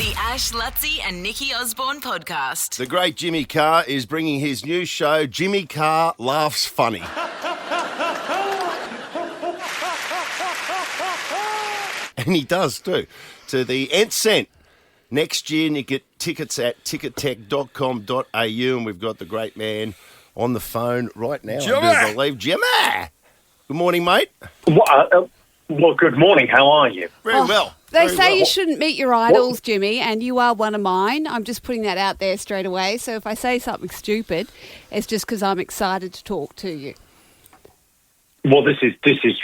The Ash, Lutzi and Nikki Osborne podcast. The great Jimmy Carr is bringing his new show, Jimmy Carr Laughs Funny. And he does too. To the nth cent. Next year, you get tickets at tickettech.com.au, and we've got the great man on the phone right now. Jimmy! I do believe. Jimmy! Good morning, mate. Well, good morning. How are you? Very well. They Very say well. you shouldn't meet your idols, Jimmy, and you are one of mine. I'm just putting that out there straight away. So if I say something stupid, it's just because I'm excited to talk to you. Well, this is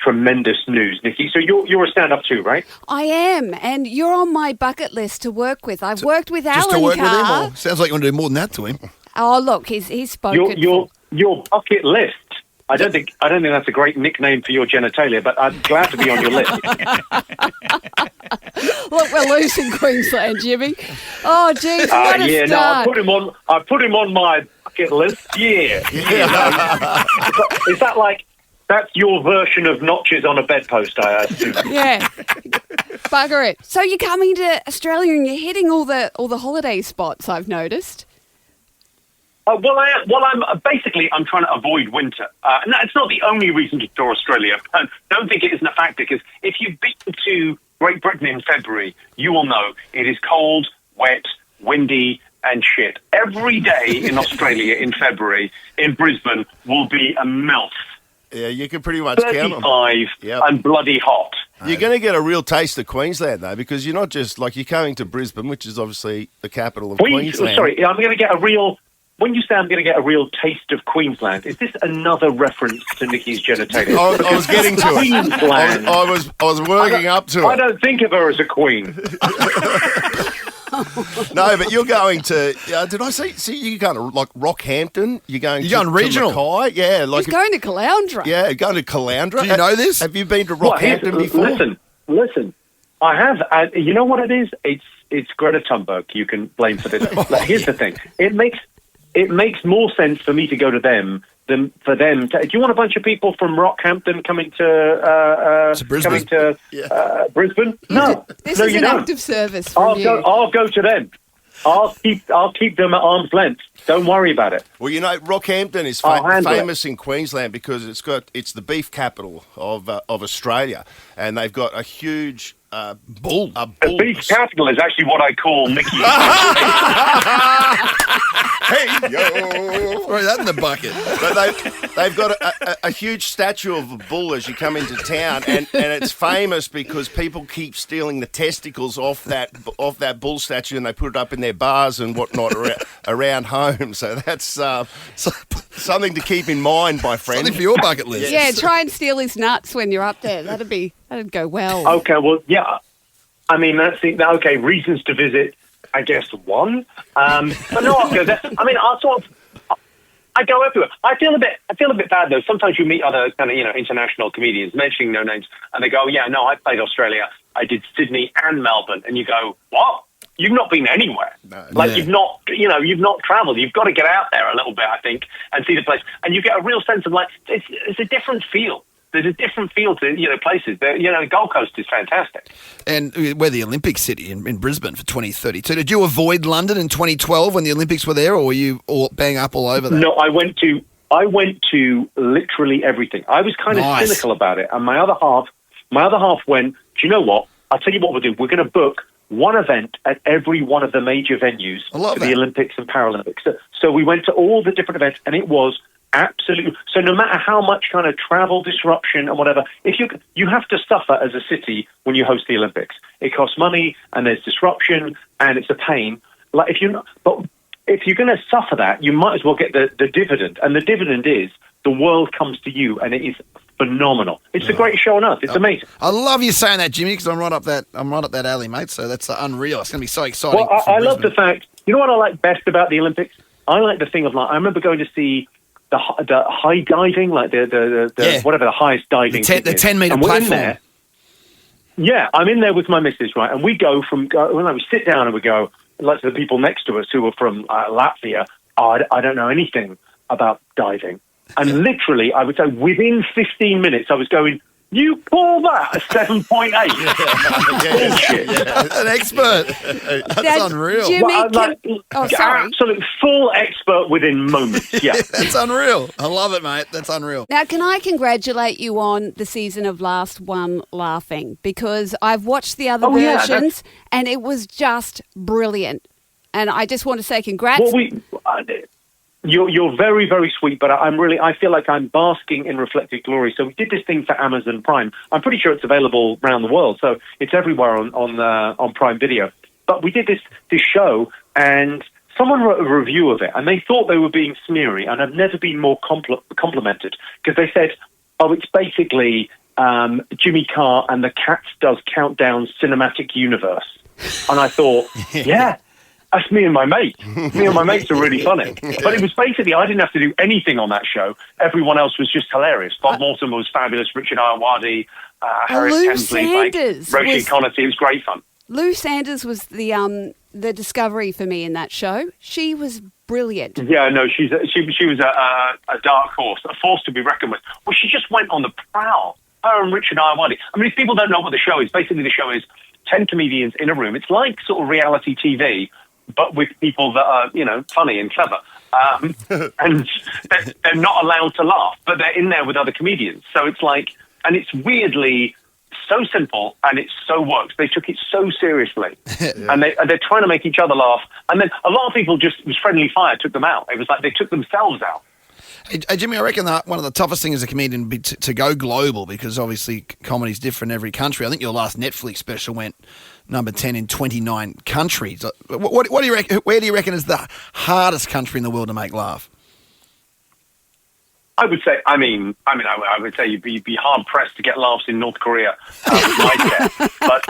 tremendous news, Nikki. So you're a stand-up too, right? I am, and you're on my bucket list to work with. I've worked with Just Alan to work Carr. with him? Or sounds like you want to do more than that to him. Oh, look, he's spoken. Your bucket list. I don't think that's a great nickname for your genitalia, but I'm glad to be on your list. Look, we're loose in Queensland, Jimmy. Oh, geez, what a yeah, start. no, I put him on my bucket list. Yeah. Is that like? That's your version of notches on a bedpost, I assume. Yeah, bugger it. So you're coming to Australia and you're hitting all the holiday spots, I've noticed. I'm trying to avoid winter. No, it's not the only reason to tour Australia. Don't think it isn't a factor, because if you've been to Great Britain in February, you will know it is cold, wet, windy, and shit. Every day in Australia in February, in Brisbane, will be a melt. Yeah, you can pretty much count them. 35 and bloody hot. You're going to get a real taste of Queensland, though, because you're not just, like, you're coming to Brisbane, which is obviously the capital of Queensland. Sorry, I'm going to get a real... When you say I'm going to get a real taste of Queensland, is this another reference to Nikki's genitalia? I was getting to it. Queensland. I was working up to I it. don't think of her as a queen. No, but you're going to. Did I see you're going to like Rockhampton? You're going regional. To Mackay? Yeah, like He's going to Caloundra. Yeah, going to Caloundra. Do you know this? Have you been to Rockhampton before? Listen. I have. You know what it is? It's Greta Thunberg. You can blame for this. Here's the thing. It makes more sense for me to go to them than for them. Do you want a bunch of people from Rockhampton coming to Brisbane? Brisbane? No, This no, is you an don't. act of service from you. I'll go to them. I'll keep them at arm's length. Don't worry about it. Well, you know, Rockhampton is famous in Queensland because it's the beef capital of Australia, and they've got a huge bull. The beef capital is actually what I call Mickey. Hey, yo! Throw that in the bucket. But they've got a huge statue of a bull as you come into town, and it's famous because people keep stealing the testicles off that bull statue, and they put it up in their bars and whatnot around home. So that's something to keep in mind, my friend. Something for your bucket list. Yeah, try and steal his nuts when you're up there. That'd go well. Okay, well, yeah. I mean, okay. Reasons to visit, I guess one. But no, I'll go there. I mean, I go everywhere. I feel a bit bad though. Sometimes you meet other kind of international comedians, mentioning no names, and they go, "Yeah, no, I played Australia. I did Sydney and Melbourne," and you go, "What? You've not been anywhere. You've not travelled. You've got to get out there a little bit, I think, and see the place." And you get a real sense of it's a different feel. There's a different feel to places. The Gold Coast is fantastic. And we're the Olympic city in Brisbane for 2032. Did you avoid London in 2012 when the Olympics were there, or were you all bang up all over that? No, I went to literally everything. I was kind of cynical about it, and my other half went, "Do you know what? I'll tell you what we'll do. We're going to book one event at every one of the major venues for the Olympics and Paralympics." So we went to all the different events, and it was absolutely. So no matter how much kind of travel disruption and whatever, if you have to suffer as a city when you host the Olympics. It costs money, and there's disruption, and it's a pain. But if you're going to suffer that, you might as well get the dividend. And the dividend is the world comes to you, and it is phenomenal. It's the greatest show on earth. It's amazing. I love you saying that, Jimmy, because I'm right up that alley, mate. So that's unreal. It's going to be so exciting. Well, I love the fact. You know what I like best about the Olympics? I like the thing of I remember going to see the high diving, like the whatever the highest diving. The 10-meter platform. Yeah, I'm in there with my missus, right? And we go we sit down and we go, like to the people next to us who are from Latvia, I don't know anything about diving. And literally, I would say within 15 minutes, I was going, You call that a 7.8? Bullshit. An expert. That's unreal. Jimmy, Well, sorry. Absolute full expert within moments. Yeah. That's unreal. I love it, mate. That's unreal. Now, can I congratulate you on the season of Last One Laughing? Because I've watched the other versions and it was just brilliant. And I just want to say congrats. Well, you're very, very sweet, but I feel like I'm basking in reflected glory. So we did this thing for Amazon Prime. I'm pretty sure it's available around the world, so it's everywhere on Prime Video. But we did this show, and someone wrote a review of it, and they thought they were being smeary, and I've never been more complimented, because they said, oh, it's basically Jimmy Carr and the Cats Does Countdown cinematic universe. And I thought, yeah. That's me and my mate. Me and my mates are really funny. But it was basically, I didn't have to do anything on that show. Everyone else was just hilarious. Bob Mortimer was fabulous. Richard Ayoade, Harris Hensley, Roisin Conaty. It was great fun. Lou Sanders was the discovery for me in that show. She was brilliant. Yeah, no, she was a dark horse, a force to be reckoned with. Well, she just went on the prowl. Her and Richard Ayoade. I mean, if people don't know what the show is, basically the show is 10 comedians in a room. It's like sort of reality TV, but with people that are, funny and clever. And they're not allowed to laugh, but they're in there with other comedians. So it's like, and it's weirdly so simple and it so works. They took it so seriously. And they're trying to make each other laugh. And then a lot of people just, was friendly fire, took them out. It was like they took themselves out. Hey, Jimmy, I reckon that one of the toughest things as a comedian would be to go global, because obviously comedy's different in every country. I think your last Netflix special went number 10 in 29 countries. What do you reckon? Where do you reckon is the hardest country in the world to make laugh? I would say, I would say you'd be hard pressed to get laughs in North Korea with my guess. But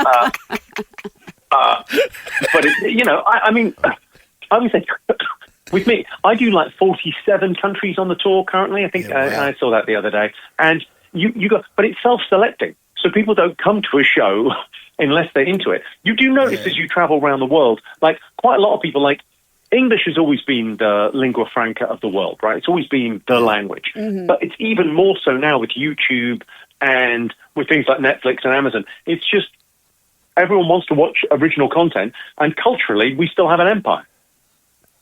I would say. With me, I do like 47 countries on the tour currently. I think I saw that the other day. And you go, but it's self-selecting. So people don't come to a show unless they're into it. You do notice as you travel around the world, like quite a lot of people, like English has always been the lingua franca of the world, right? It's always been the language. Mm-hmm. But it's even more so now with YouTube and with things like Netflix and Amazon. It's just everyone wants to watch original content, and culturally we still have an empire.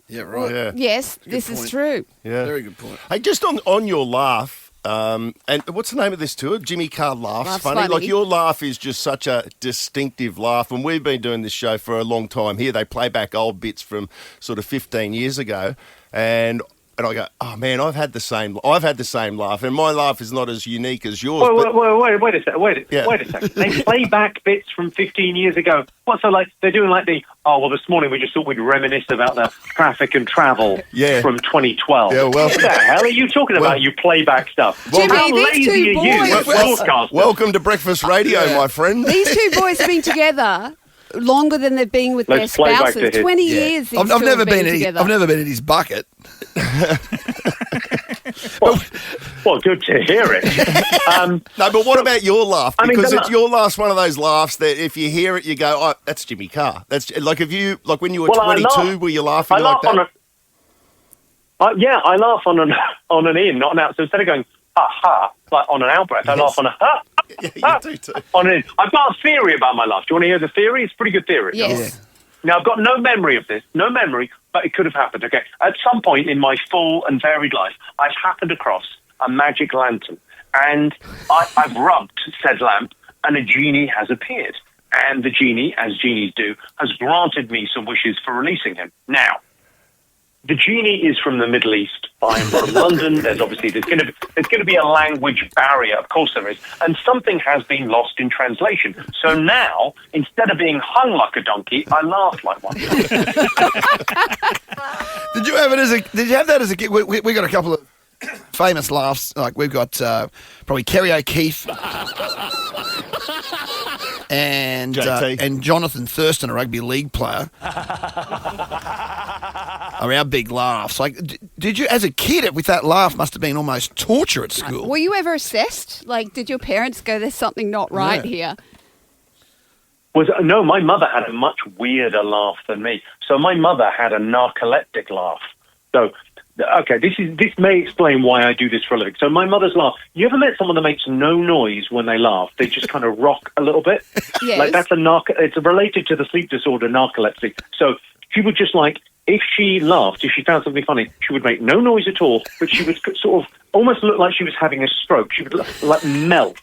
Yeah, right. Yeah. Yes, this is true. Yeah. Very good point. Hey, just on your laugh, and what's the name of this tour? Jimmy Carr Laughs Funny. Like, your laugh is just such a distinctive laugh, and we've been doing this show for a long time here. They play back old bits from sort of 15 years ago, and I go, oh man, I've had the same laugh, and my laugh is not as unique as yours. Wait a second. They play back bits from 15 years ago. What, so like they're doing like this morning we just thought we'd reminisce about the traffic and travel from 2012. Yeah, well, what the hell are you talking about? You playback stuff. Jimmy, how lazy are you? Welcome to breakfast radio, my friend. These two boys have been together longer than they've been with their spouses. 20 years. I've never been in his bucket. Well, good to hear it. No, but what about your laugh? Because your laugh's one of those laughs that if you hear it, you go, "Oh, that's Jimmy Carr." That's like when you were 22, were you laughing like that? I laugh on an in, not an out. So instead of going ha ha, like on an out breath, I laugh on a ha. Yeah, you do too. On an in. I've got a theory about my laugh. Do you want to hear the theory? It's a pretty good theory. Yes. Now, I've got no memory of this, but it could have happened, okay? At some point in my full and varied life, I've happened across a magic lantern, and I've rubbed said lamp, and a genie has appeared. And the genie, as genies do, has granted me some wishes for releasing him. Now, the genie is from the Middle East. I'm from London. There's going to be a language barrier. Of course there is. And something has been lost in translation. So now, instead of being hung like a donkey, I laugh like one. Did you have that as a kid? We got a couple of famous laughs. Like we've got probably Kerry O'Keefe and Jonathan Thurston, a rugby league player. Are our big laughs. Like, did you, as a kid, with that laugh, must have been almost torture at school? Were you ever assessed? Like, did your parents go, there's something not right here? No, my mother had a much weirder laugh than me. So my mother had a narcoleptic laugh. So Okay, this may explain why I do this for a living. So my mother's laugh. You ever met someone that makes no noise when they laugh? They just kind of rock a little bit. Yes. Like that's it's related to the sleep disorder narcolepsy. So she would just like, if she laughed, if she found something funny, she would make no noise at all, but she would sort of almost look like she was having a stroke. She would like melt,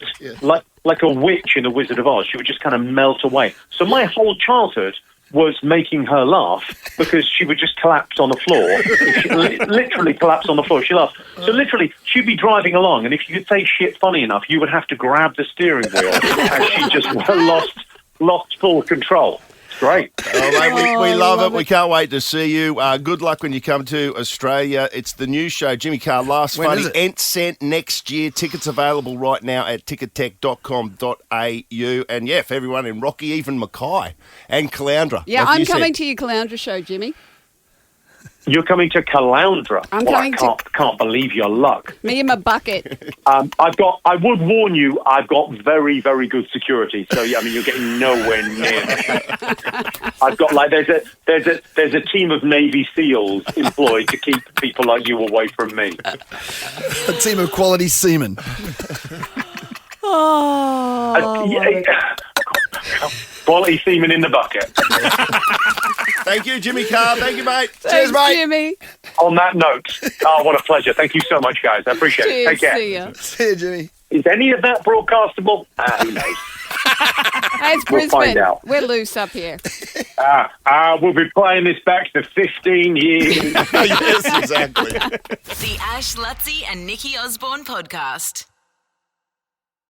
like a witch in The Wizard of Oz. She would just kind of melt away. So my whole childhood was making her laugh because she would just collapse on the floor. She literally collapse on the floor. She laughed. So literally, she'd be driving along, and if you could say shit funny enough, you would have to grab the steering wheel, and she just lost full control. It's great. Oh, mate, we love it. We can't wait to see you. Good luck when you come to Australia. It's the new show, Jimmy Carr Laughs When Funny. is it? Ent Cent next year. Tickets available right now at tickettech.com.au. And yeah, for everyone in Rocky, even Mackay and Caloundra. Yeah, like I'm you coming said. to your Caloundra show, Jimmy. You're coming to Caloundra. I'm Well, coming I can't believe your luck. Me and my bucket. I would warn you, I've got very, very good security. So yeah, I mean, you're getting nowhere near me. I've got like there's a team of Navy SEALs employed to keep people like you away from me. A team of quality seamen. Quality semen in the bucket. Thank you, Jimmy Carr. Thank you, mate. Thanks, Cheers, mate. Jimmy. On that note, what a pleasure. Thank you so much, guys. I appreciate it. Take Cheers. care. See ya. See you, Jimmy. Is any of that broadcastable? Who knows? Hey, it's We'll Brisbane. find out. We're loose up here. We'll be playing this back to 15 years. Yes, exactly. The Ash, Lutzi and Nikki Osborne podcast.